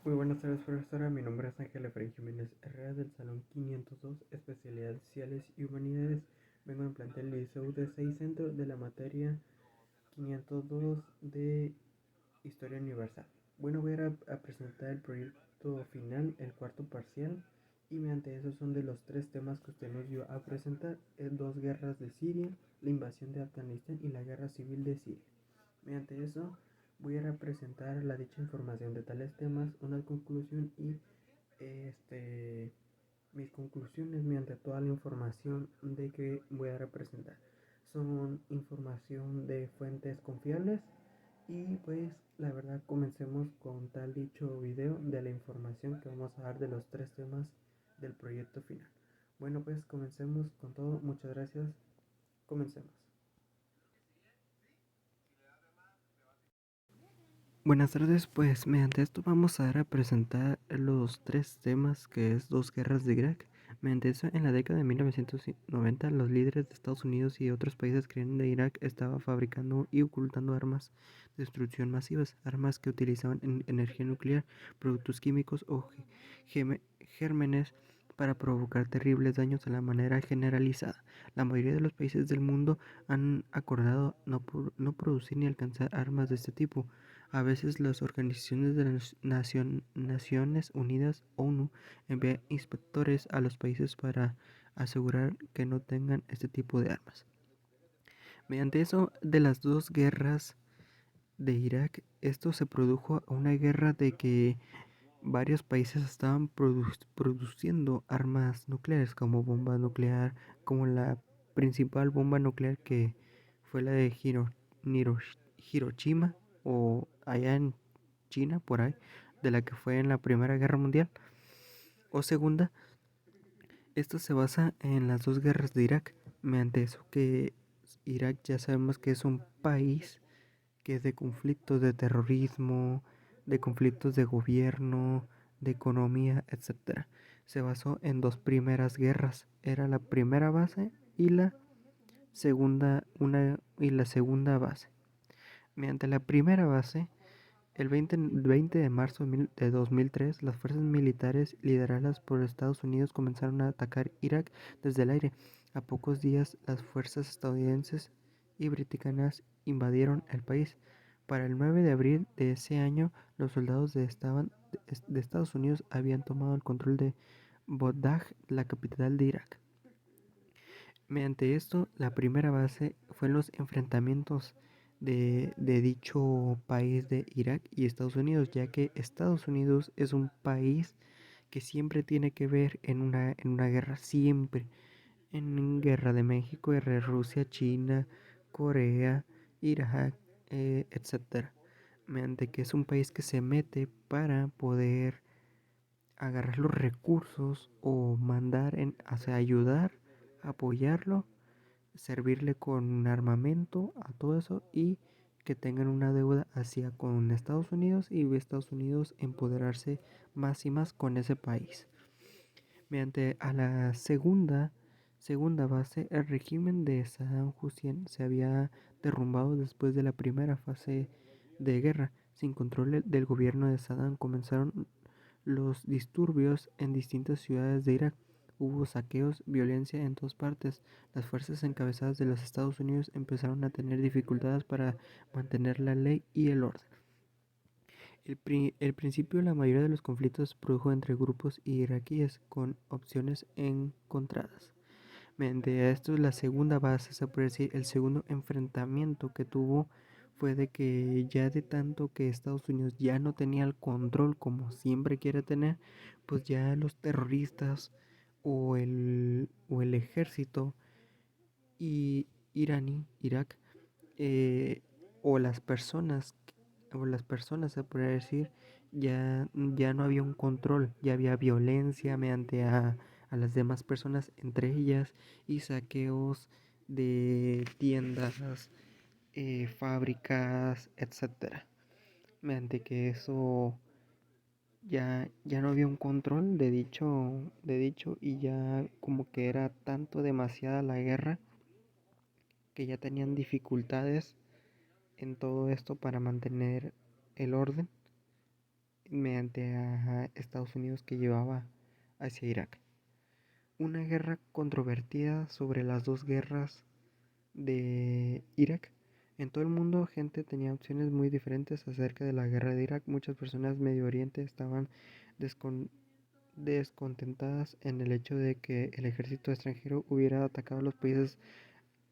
Muy buenas tardes, profesora. Mi nombre es Ángel Efraín Jiménez Herrera del Salón 502, especialidad Sociales y Humanidades. Vengo en plantel Liceu de 6 Centro de la materia 502 de Historia Universal. Bueno, voy a presentar el proyecto final, el cuarto parcial, y mediante eso son de los tres temas que usted nos dio a presentar: dos guerras de Siria, la invasión de Afganistán y la guerra civil de Siria. Mediante eso voy a representar la dicha información de tales temas, una conclusión y este mis conclusiones mediante toda la información de que voy a representar. Son información de fuentes confiables y pues la verdad comencemos con tal dicho video de la información que vamos a dar de los tres temas del proyecto final. Bueno, pues comencemos con todo. Muchas gracias. Comencemos. Buenas tardes, pues mediante esto vamos a dar a presentar los tres temas que es dos guerras de Irak. Mediante eso, en la década de 1990, los líderes de Estados Unidos y otros países creían que Irak estaba fabricando y ocultando armas de destrucción masivas, armas que utilizaban energía nuclear, productos químicos o gérmenes para provocar terribles daños de la manera generalizada. La mayoría de los países del mundo han acordado no producir ni alcanzar armas de este tipo. A veces las organizaciones de las Naciones Unidas, ONU, envían inspectores a los países para asegurar que no tengan este tipo de armas. Mediante eso, de las dos guerras de Irak, esto se produjo una guerra de que varios países estaban produciendo armas nucleares, como bomba nuclear, como la principal bomba nuclear que fue la de Hiroshima, o allá en China, por ahí, de la que fue en la Primera Guerra Mundial o Segunda. Esto se basa en las dos guerras de Irak. Mediante eso que Irak ya sabemos que es un país que es de conflictos de terrorismo, de conflictos de gobierno, de economía, etcétera. Se basó en dos primeras guerras. Era la primera base y la segunda base. Mediante la primera base, el 20 de marzo de 2003, las fuerzas militares lideradas por Estados Unidos comenzaron a atacar Irak desde el aire. A pocos días, las fuerzas estadounidenses y británicas invadieron el país. Para el 9 de abril de ese año, los soldados de Estados Unidos habían tomado el control de Bagdad, la capital de Irak. Mediante esto, la primera base fue en los enfrentamientos de dicho país de Irak y Estados Unidos, ya que Estados Unidos es un país que siempre tiene que ver en una guerra, siempre, en guerra de México, guerra de Rusia, China, Corea, Irak, etcétera. Mediante que es un país que se mete para poder agarrar los recursos o mandar hacia ayudar, apoyarlo, servirle con armamento a todo eso y que tengan una deuda hacia con Estados Unidos y Estados Unidos empoderarse más y más con ese país. Mediante a la segunda base, el régimen de Saddam Hussein se había derrumbado después de la primera fase de guerra. Sin control del gobierno de Saddam comenzaron los disturbios en distintas ciudades de Irak. Hubo saqueos, violencia en todas partes. Las fuerzas encabezadas de los Estados Unidos empezaron a tener dificultades para mantener la ley y el orden. El principio, la mayoría de los conflictos se produjo entre grupos iraquíes con opciones encontradas. Mediante esto, la segunda base, se puede decir, el segundo enfrentamiento que tuvo fue de que ya de tanto que Estados Unidos ya no tenía el control como siempre quiere tener, pues ya los terroristas o el ejército iraní, Irak, eh, o las personas se podría decir, ya no había un control, ya había violencia mediante a las demás personas entre ellas y saqueos de tiendas, fábricas, etcétera. Mediante que eso ya no había un control de dicho y ya como que era tanto demasiada la guerra que ya tenían dificultades en todo esto para mantener el orden. mediante a Estados Unidos que llevaba hacia Irak. Una guerra controvertida sobre las dos guerras de Irak. En todo el mundo, gente tenía opciones muy diferentes acerca de la guerra de Irak. Muchas personas de Medio Oriente estaban descon- descontentadas en el hecho de que el ejército extranjero hubiera atacado a los países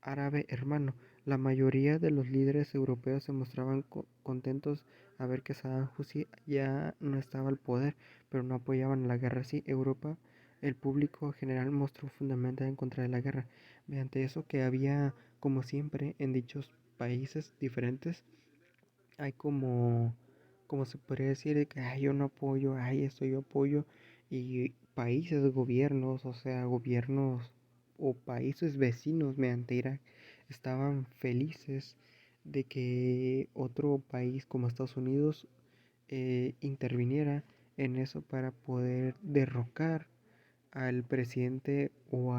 árabe hermano. La mayoría de los líderes europeos se mostraban contentos a ver que Saddam Hussein ya no estaba al poder, pero no apoyaban la guerra. Así, Europa, el público general mostró fundamental en contra de la guerra. Mediante eso que había, como siempre, en dichos países diferentes, hay como se podría decir, de que "Ay, yo no apoyo, ay, esto yo apoyo", y países, gobiernos, o sea, gobiernos o países vecinos mediante Irak estaban felices de que otro país como Estados Unidos interviniera en eso para poder derrocar al presidente o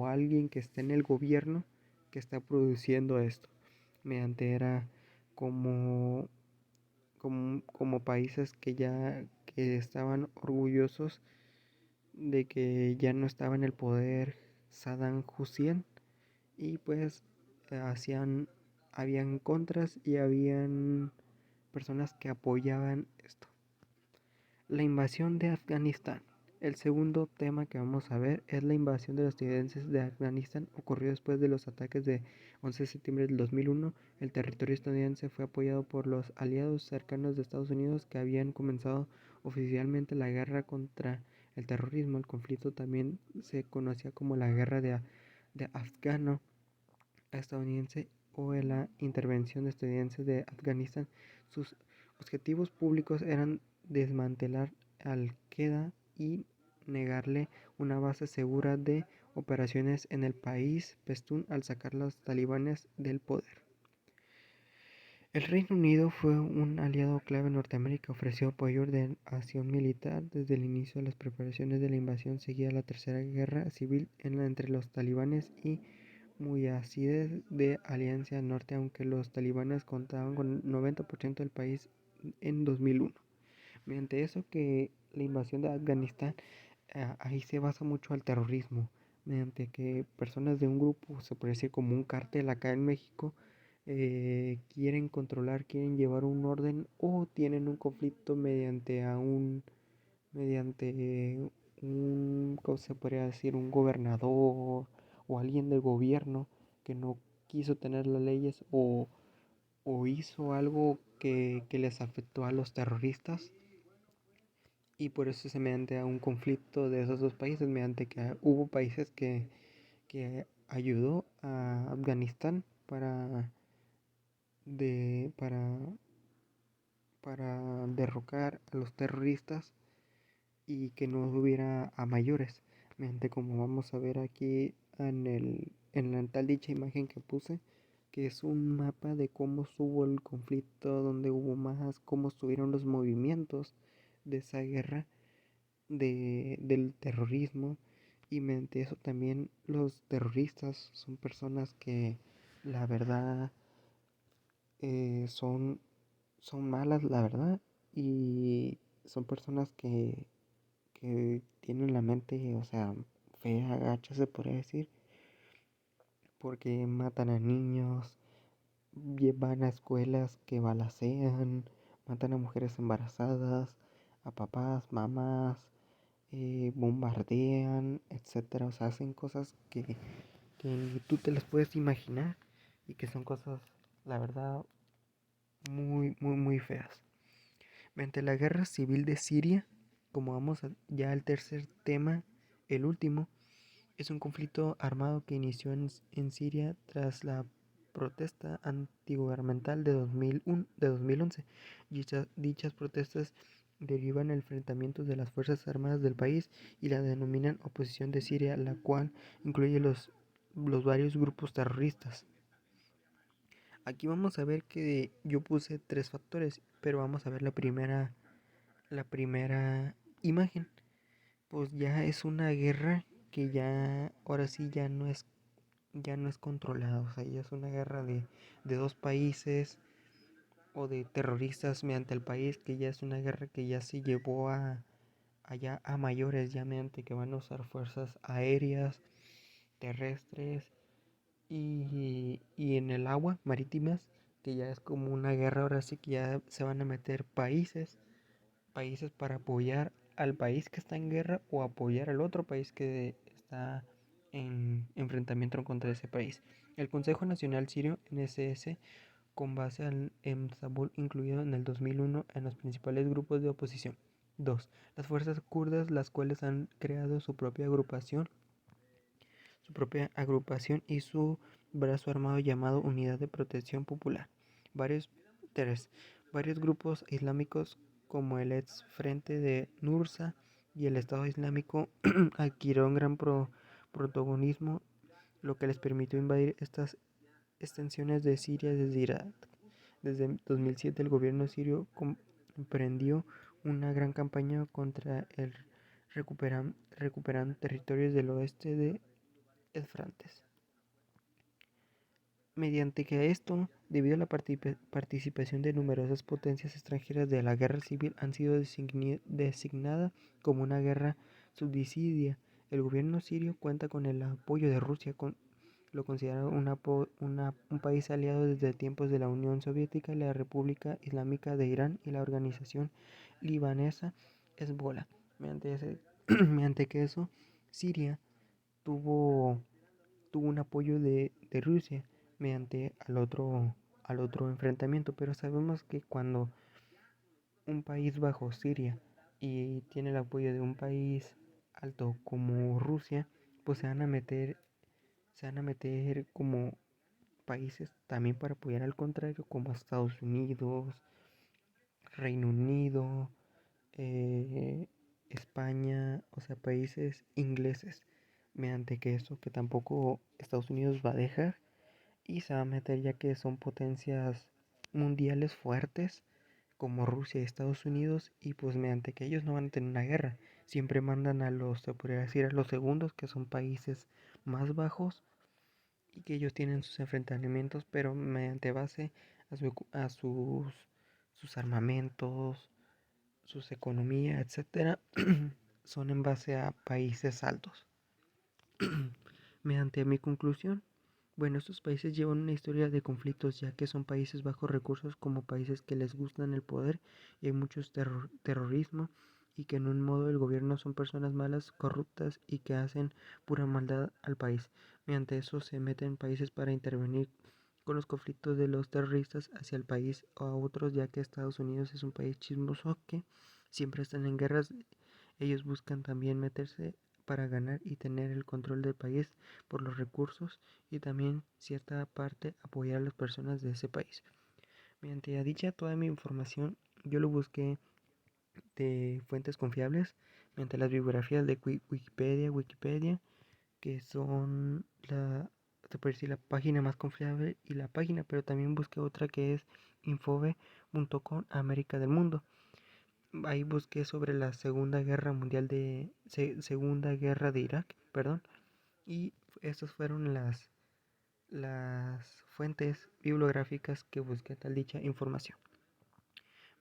alguien que esté en el gobierno que está produciendo esto. Mediante era como, como países que estaban orgullosos de que ya no estaba en el poder Saddam Hussein, y pues habían contras y habían personas que apoyaban esto. La invasión de Afganistán. El segundo tema que vamos a ver es la invasión de los estadounidenses de Afganistán. Ocurrió después de los ataques de 11 de septiembre del 2001. El territorio estadounidense fue apoyado por los aliados cercanos de Estados Unidos que habían comenzado oficialmente la guerra contra el terrorismo. El conflicto también se conocía como la guerra de afgano-estadounidense o la intervención estadounidense de Afganistán. Sus objetivos públicos eran desmantelar Al-Qaeda y negarle una base segura de operaciones en el país pastún al sacar a los talibanes del poder. El Reino Unido fue un aliado clave en Norteamérica, ofreció apoyo de acción militar desde el inicio de las preparaciones de la invasión. Seguía la tercera guerra civil entre los talibanes y muyahidíes de Alianza Norte, aunque los talibanes contaban con el 90% del país en 2001. Mediante eso que la invasión de Afganistán, ahí se basa mucho al terrorismo, mediante que personas de un grupo, se puede decir como un cártel acá en México, quieren controlar, quieren llevar un orden o tienen un conflicto mediante ¿cómo se podría decir? Un gobernador o alguien del gobierno que no quiso tener las leyes o hizo algo que les afectó a los terroristas, y por eso se mediante a un conflicto de esos dos países, mediante que hubo países que ayudó a Afganistán de, para derrocar a los terroristas y que no hubiera a mayores, mediante como vamos a ver aquí en la tal dicha imagen que puse, que es un mapa de cómo estuvo el conflicto, donde hubo más, cómo estuvieron los movimientos de esa guerra del terrorismo, y mediante eso también los terroristas son personas que la verdad son malas, la verdad, y son personas que tienen la mente, o sea, fea, gacha se podría decir, porque matan a niños, van a escuelas que balacean, matan a mujeres embarazadas, a papás, mamás, bombardean, etcétera. O sea, hacen cosas que ni tú te las puedes imaginar y que son cosas, la verdad, muy, muy, muy feas. Mediante la guerra civil de Siria, como vamos ya al tercer tema, el último, es un conflicto armado que inició en Siria tras la protesta antigubernamental de 2011. Dichas protestas derivan enfrentamientos de las Fuerzas Armadas del país y la denominan Oposición de Siria, la cual incluye los varios grupos terroristas. Aquí vamos a ver que yo puse tres factores, pero vamos a ver la primera imagen. Pues ya es una guerra que ya ahora sí ya no es controlada, o sea, ya es una guerra de dos países, o de terroristas mediante el país, que ya es una guerra que ya se llevó allá a mayores, ya mediante que van a usar fuerzas aéreas, terrestres y en el agua, marítimas, que ya es como una guerra, ahora sí que ya se van a meter países para apoyar al país que está en guerra o apoyar al otro país que está en enfrentamiento contra ese país. El Consejo Nacional Sirio, NSS, con base en Estambul, incluido en el 2001 en los principales grupos de oposición. 2. Las fuerzas kurdas, las cuales han creado su propia agrupación y su brazo armado llamado Unidad de Protección Popular. Varios, 3. Varios grupos islámicos como el ex Frente de Nusra y el Estado Islámico adquirieron gran protagonismo, lo que les permitió invadir estas extensiones de Siria desde Irak. Desde 2007 el gobierno sirio emprendió una gran campaña contra el recuperando territorios del oeste de Éufrates. Mediante que esto, debido a la participación de numerosas potencias extranjeras de la guerra civil, han sido designada como una guerra subsidiaria. El gobierno sirio cuenta con el apoyo de Rusia, lo considera un país aliado desde tiempos de la Unión Soviética, la República Islámica de Irán y la organización libanesa Hezbollah. Mediante que eso, Siria tuvo un apoyo de Rusia mediante al otro enfrentamiento, pero sabemos que cuando un país bajo Siria y tiene el apoyo de un país alto como Rusia, pues se van a meter como países también para apoyar al contrario, como Estados Unidos, Reino Unido, eh, España, o sea, países ingleses, mediante que eso que tampoco Estados Unidos va a dejar y se va a meter ya que son potencias mundiales fuertes como Rusia y Estados Unidos y pues mediante que ellos no van a tener una guerra, siempre mandan se podría decir, a los segundos, que son países más bajos y que ellos tienen sus enfrentamientos, pero mediante base a sus armamentos, sus economías, etcétera, son en base a países altos. Mediante mi conclusión, bueno, estos países llevan una historia de conflictos, ya que son países bajos recursos, como países que les gustan el poder y hay muchos terrorismo, y que en un modo el gobierno son personas malas, corruptas y que hacen pura maldad al país. Mediante eso se meten países para intervenir con los conflictos de los terroristas hacia el país o a otros, ya que Estados Unidos es un país chismoso que siempre están en guerras. Ellos buscan también meterse para ganar y tener el control del país por los recursos y también cierta parte apoyar a las personas de ese país. Mediante dicha toda mi información yo lo busqué de fuentes confiables, mediante las bibliografías de Wikipedia, que son te puede decir la página más confiable y la página, pero también busqué otra que es infobe.com América del Mundo. Ahí busqué sobre la Segunda Guerra Mundial Segunda Guerra de Irak, perdón, y estas fueron las fuentes bibliográficas que busqué tal dicha información.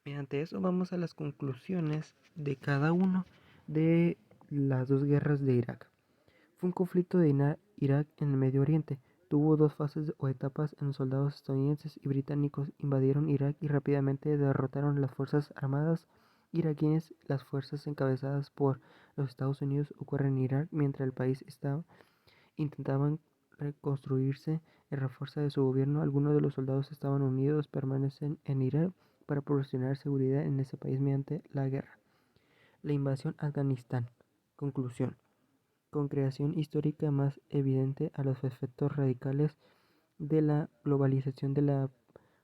Mediante eso vamos a las conclusiones de cada uno de las dos guerras de Irak. Fue un conflicto de Irak en el Medio Oriente. Tuvo dos fases o etapas en los soldados estadounidenses y británicos invadieron Irak y rápidamente derrotaron las fuerzas armadas iraquíes. Las fuerzas encabezadas por los Estados Unidos ocurren en Irak mientras el país intentaban reconstruirse y reforzar su gobierno. Algunos de los soldados estaban unidos, permanecen en Irak para proporcionar seguridad en ese país mediante la guerra. La invasión a Afganistán. Conclusión. Con creación histórica más evidente a los efectos radicales de la globalización de la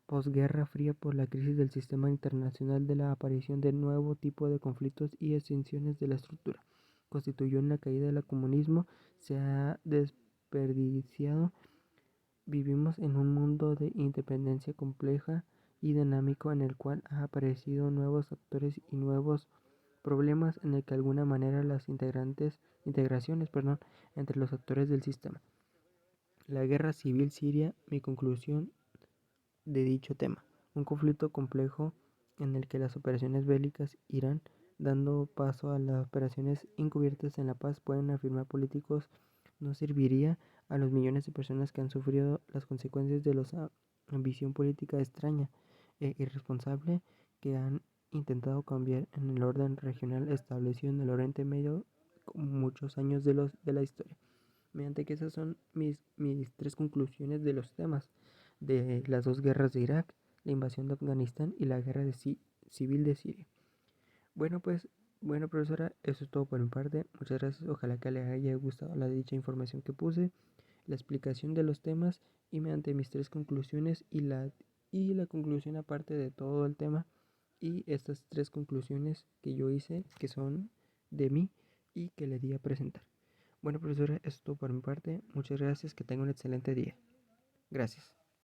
posguerra fría por la crisis del sistema internacional, de la aparición de nuevo tipo de conflictos y extinciones de la estructura. Constituyó una caída del comunismo, se ha desperdiciado. Vivimos en un mundo de independencia compleja y dinámico en el cual ha aparecido nuevos actores y nuevos problemas en el que de alguna manera las integraciones entre los actores del sistema. La guerra civil siria, mi conclusión de dicho tema. un conflicto complejo en el que las operaciones bélicas irán dando paso a las operaciones encubiertas en la paz, pueden afirmar políticos, no serviría a los millones de personas que han sufrido las consecuencias de la ambición política extraña e irresponsable que han intentado cambiar en el orden regional establecido en el Oriente Medio con muchos años de la historia. Mediante que esas son mis tres conclusiones de los temas de las dos guerras de Irak, la invasión de Afganistán y la guerra civil de Siria. Bueno, pues, bueno, profesora, eso es todo por mi parte. Muchas gracias. Ojalá que le haya gustado la dicha información que puse, la explicación de los temas y mediante mis tres conclusiones y la conclusión aparte de todo el tema y estas tres conclusiones que yo hice, que son de mí y que le di a presentar. Bueno, profesora, eso es todo por mi parte. Muchas gracias. Que tenga un excelente día. Gracias.